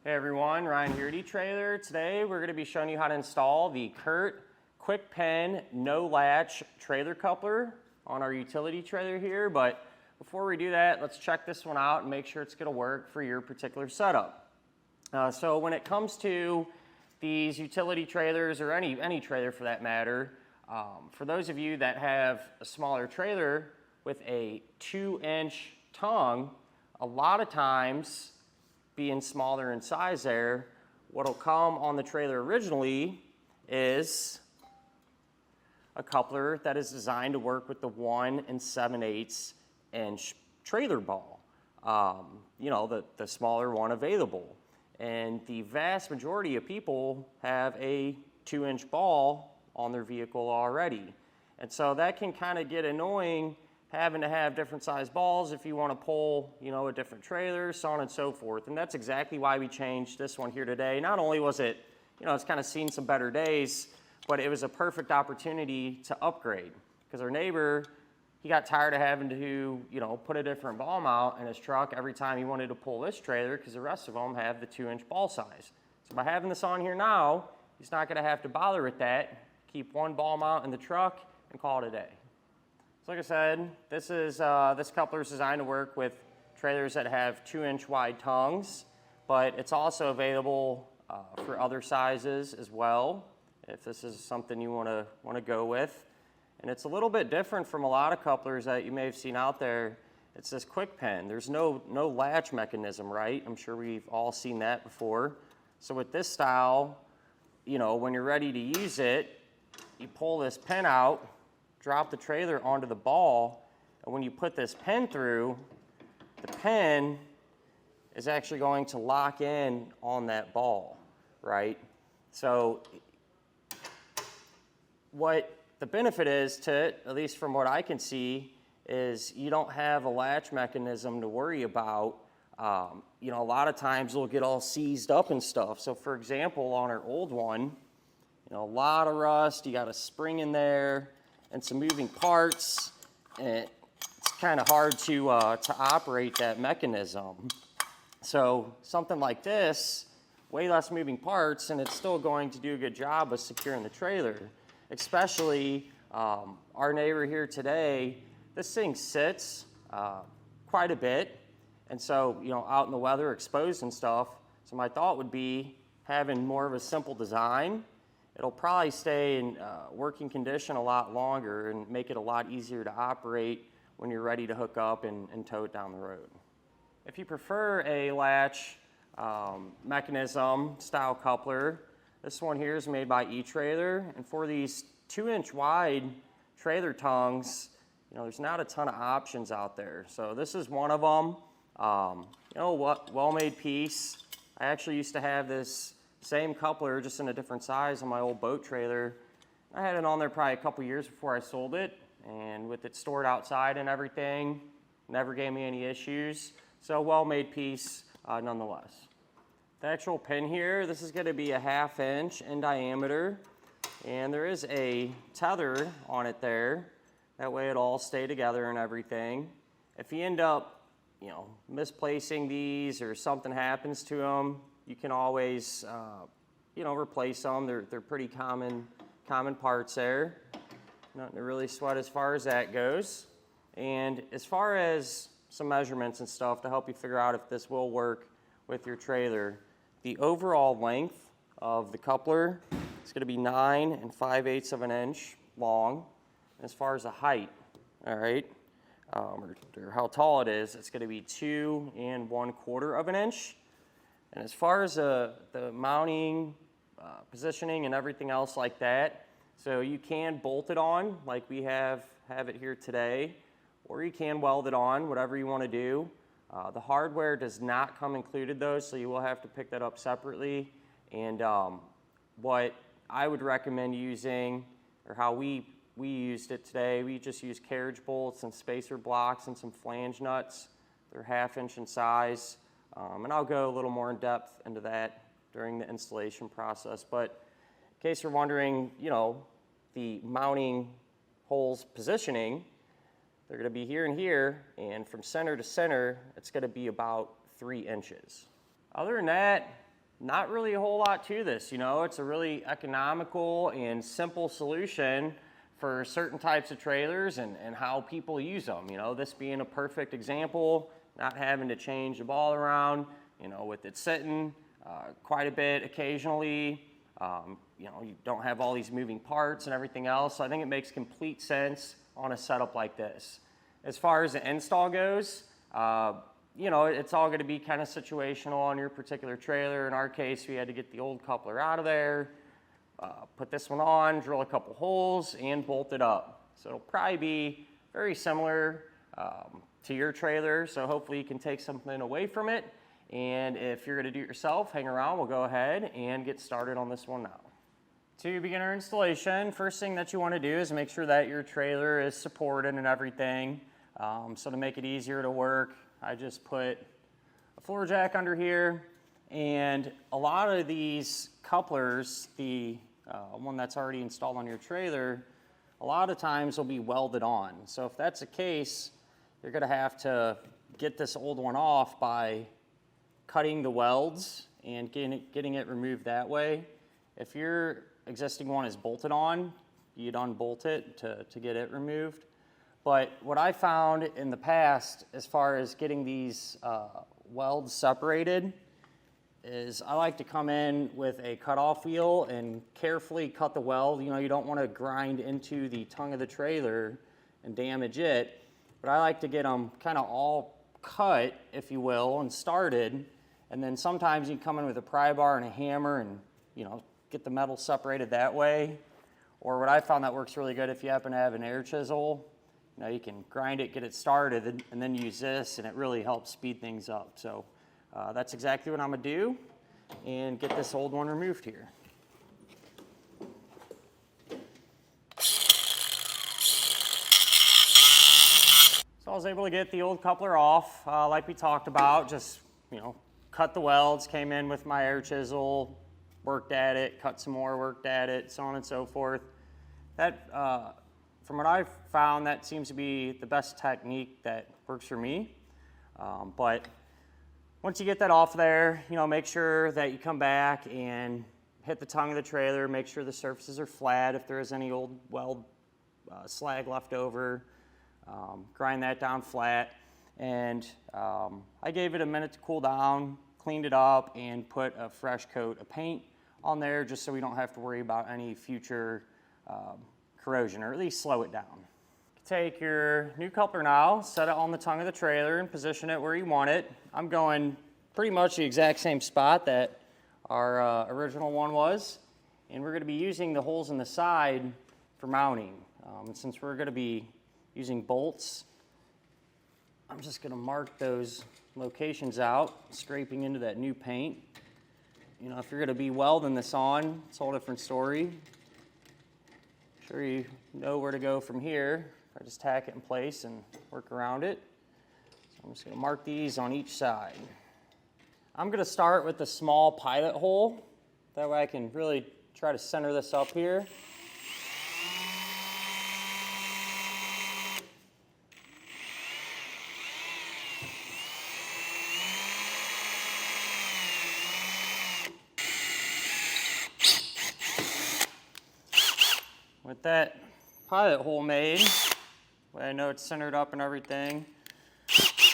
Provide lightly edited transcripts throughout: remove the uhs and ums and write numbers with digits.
Hey everyone, Ryan here at eTrailer. Today we're going to be showing you how to install the Curt QuickPin No-Latch trailer coupler on our utility trailer here. But before we do that, let's check this one out and make sure it's going to work for your particular setup. So when it comes to these utility trailers, or any trailer for that matter, for those of you that have a smaller trailer with a 2-inch tongue, a lot of times, being smaller in size there, what'll come on the trailer originally is a coupler that is designed to work with the 1 7/8 inch trailer ball. You know, the smaller one available. And the vast majority of people have a 2-inch ball on their vehicle already. And so that can kind of get annoying, having to have different size balls if you want to pull, you know, a different trailer, so on and so forth. And that's exactly why we changed this one here today. Not only was it, you know, it's kind of seen some better days, but it was a perfect opportunity to upgrade. Because our neighbor, he got tired of having to, you know, put a different ball mount in his truck every time he wanted to pull this trailer, because the rest of them have the 2-inch ball size. So by having this on here now, he's not going to have to bother with that. Keep one ball mount in the truck and call it a day. So like I said, this coupler is designed to work with trailers that have 2-inch wide tongues, but it's also available for other sizes as well, if this is something you want to go with. And it's a little bit different from a lot of couplers that you may have seen out there. It's this QuickPin. There's no latch mechanism, right? I'm sure we've all seen that before. So with this style, you know, when you're ready to use it, you pull this pin out, drop the trailer onto the ball, and when you put this pin through, the pin is actually going to lock in on that ball, right? So what the benefit is to it, at least from what I can see, is you don't have a latch mechanism to worry about. You know, a lot of times it'll get all seized up and stuff. So for example, on our old one, you know, a lot of rust, you got a spring in there, and some moving parts, and it's kind of hard to operate that mechanism. So something like this, way less moving parts, and it's still going to do a good job of securing the trailer. Especially our neighbor here today, this thing sits quite a bit, and so, you know, out in the weather, exposed and stuff. So my thought would be having more of a simple design. It'll probably stay in working condition a lot longer and make it a lot easier to operate when you're ready to hook up and tow it down the road. If you prefer a latch mechanism style coupler, this one here is made by eTrailer. And for these 2-inch wide trailer tongues, you know, there's not a ton of options out there. So this is one of them. You know what, well-made piece. I actually used to have this same coupler, just in a different size on my old boat trailer. I had it on there probably a couple years before I sold it, and with it stored outside and everything, never gave me any issues. So well-made piece nonetheless. The actual pin here, this is going to be a 1/2 inch in diameter, and there is a tether on it there. That way it'll all stay together and everything. If you end up, you know, misplacing these or something happens to them, you can always, you know, replace them. They're pretty common parts there. Nothing to really sweat as far as that goes. And as far as some measurements and stuff to help you figure out if this will work with your trailer, the overall length of the coupler is going to be 9 5/8 of an inch long. As far as the height, all right, or how tall it is, it's going to be 2 1/4 of an inch. And as far as the mounting, positioning, and everything else like that, so you can bolt it on like we have it here today, or you can weld it on, whatever you want to do. The hardware does not come included though, so you will have to pick that up separately. And what I would recommend using, or how we used it today, we just used carriage bolts and spacer blocks and some flange nuts. They're 1/2 inch in size. And I'll go a little more in depth into that during the installation process. But in case you're wondering, you know, the mounting holes positioning, they're going to be here and here, and from center to center, it's going to be about 3 inches. Other than that, not really a whole lot to this, you know. It's a really economical and simple solution for certain types of trailers and how people use them, you know. This being a perfect example, not having to change the ball around, you know, with it sitting quite a bit occasionally. You know, you don't have all these moving parts and everything else. So I think it makes complete sense on a setup like this. As far as the install goes, you know, it's all going to be kind of situational on your particular trailer. In our case, we had to get the old coupler out of there, put this one on, drill a couple holes, and bolt it up. So it'll probably be very similar to your trailer. So hopefully you can take something away from it. And if you're going to do it yourself, hang around. We'll go ahead and get started on this one now. To begin our installation, first thing that you want to do is make sure that your trailer is supported and everything. So to make it easier to work, I just put a floor jack under here. And a lot of these couplers, the one that's already installed on your trailer, a lot of times will be welded on. So if that's the case, you're going to have to get this old one off by cutting the welds and getting it removed that way. If your existing one is bolted on, you'd unbolt it to get it removed. But what I found in the past, as far as getting these welds separated, is I like to come in with a cutoff wheel and carefully cut the weld. You know, you don't want to grind into the tongue of the trailer and damage it, but I like to get them kind of all cut, if you will, and started. And then sometimes you come in with a pry bar and a hammer and, you know, get the metal separated that way. Or what I found that works really good, if you happen to have an air chisel, you know, you can grind it, get it started, and then use this, and it really helps speed things up. So that's exactly what I'm gonna do, and get this old one removed here. So I was able to get the old coupler off, like we talked about. Just, you know, cut the welds, came in with my air chisel, worked at it, cut some more, worked at it, so on and so forth. That, from what I've found, that seems to be the best technique that works for me. But once you get that off there, you know, make sure that you come back and hit the tongue of the trailer, make sure the surfaces are flat. If there is any old weld slag left over, grind that down flat. And I gave it a minute to cool down, cleaned it up, and put a fresh coat of paint on there just so we don't have to worry about any future corrosion, or at least slow it down. Take your new coupler now, set it on the tongue of the trailer and position it where you want it. I'm going pretty much the exact same spot that our original one was. And we're going to be using the holes in the side for mounting. Since we're going to be using bolts, I'm just going to mark those locations out, scraping into that new paint. You know, if you're going to be welding this on, it's a whole different story. Sure you know where to go from here. I just tack it in place and work around it. So I'm just going to mark these on each side. I'm going to start with the small pilot hole. That way I can really try to center this up here. With that pilot hole made, way I know it's centered up and everything,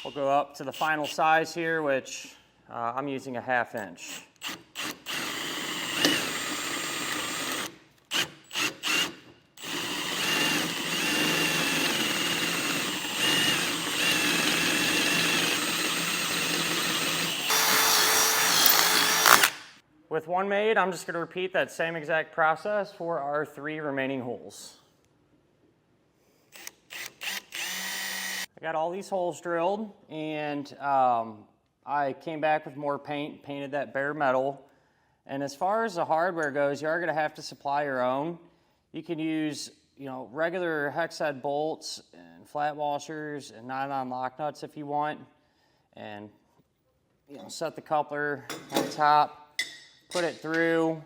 we'll go up to the final size here, which I'm using a 1/2 inch. With one made, I'm just going to repeat that same exact process for our 3 remaining holes. I got all these holes drilled, and I came back with more paint, painted that bare metal. And as far as the hardware goes, you are going to have to supply your own. You can use, you know, regular hex head bolts and flat washers and nylon lock nuts if you want, and, you know, set the coupler on top, put it through,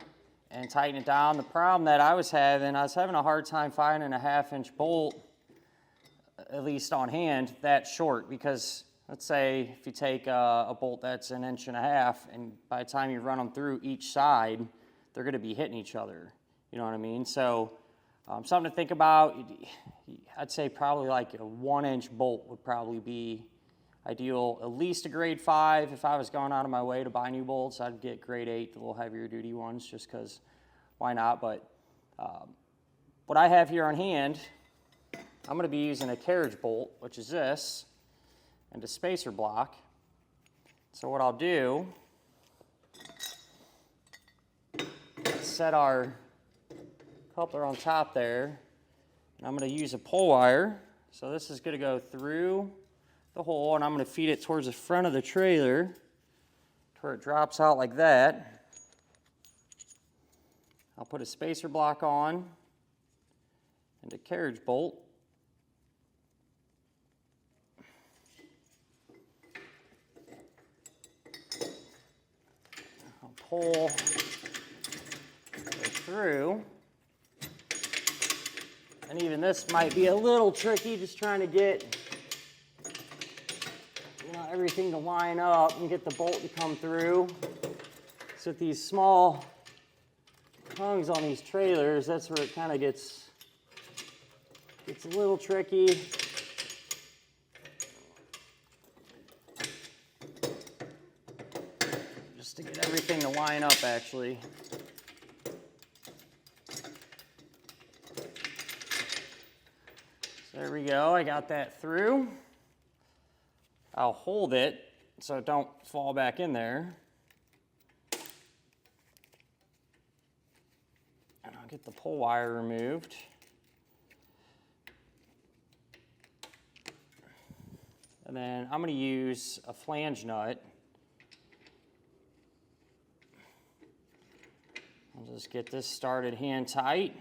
and tighten it down. The problem that I was having a hard time finding a 1/2 inch bolt, at least on hand, that short, because let's say if you take a bolt that's 1.5 inches, and by the time you run them through each side, they're going to be hitting each other. You know what I mean? So something to think about. I'd say probably like a 1-inch bolt would probably be ideal. At least a grade 5. If I was going out of my way to buy new bolts, I'd get grade 8, the little heavier duty ones, just because why not? But what I have here on hand, I'm going to be using a carriage bolt, which is this, and a spacer block. So what I'll do, set our coupler on top there, and I'm going to use a pull wire. So this is going to go through the hole, and I'm going to feed it towards the front of the trailer to where it drops out like that. I'll put a spacer block on and a carriage bolt. I'll pull it through. And even this might be a little tricky, just trying to get everything to line up and get the bolt to come through. So with these small tongues on these trailers, that's where it kind of gets a little tricky. Just to get everything to line up, actually. So there we go, I got that through. I'll hold it so it don't fall back in there. And I'll get the pull wire removed. And then I'm going to use a flange nut. I'll just get this started hand tight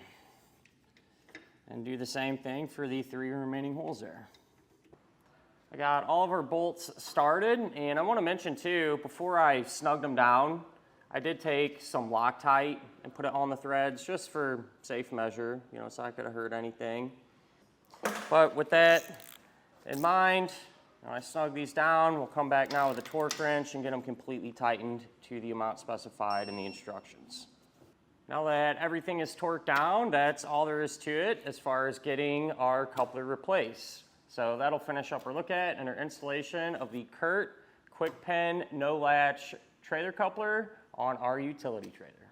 and do the same thing for the 3 remaining holes there. I got all of our bolts started, and I want to mention too, before I snugged them down, I did take some Loctite and put it on the threads just for safe measure, you know, so I could have hurt anything. But with that in mind, when I snug these down, we'll come back now with a torque wrench and get them completely tightened to the amount specified in the instructions. Now that everything is torqued down, that's all there is to it as far as getting our coupler replaced. So that'll finish up our look at and our installation of the Curt QuickPin No-Latch trailer coupler on our utility trailer.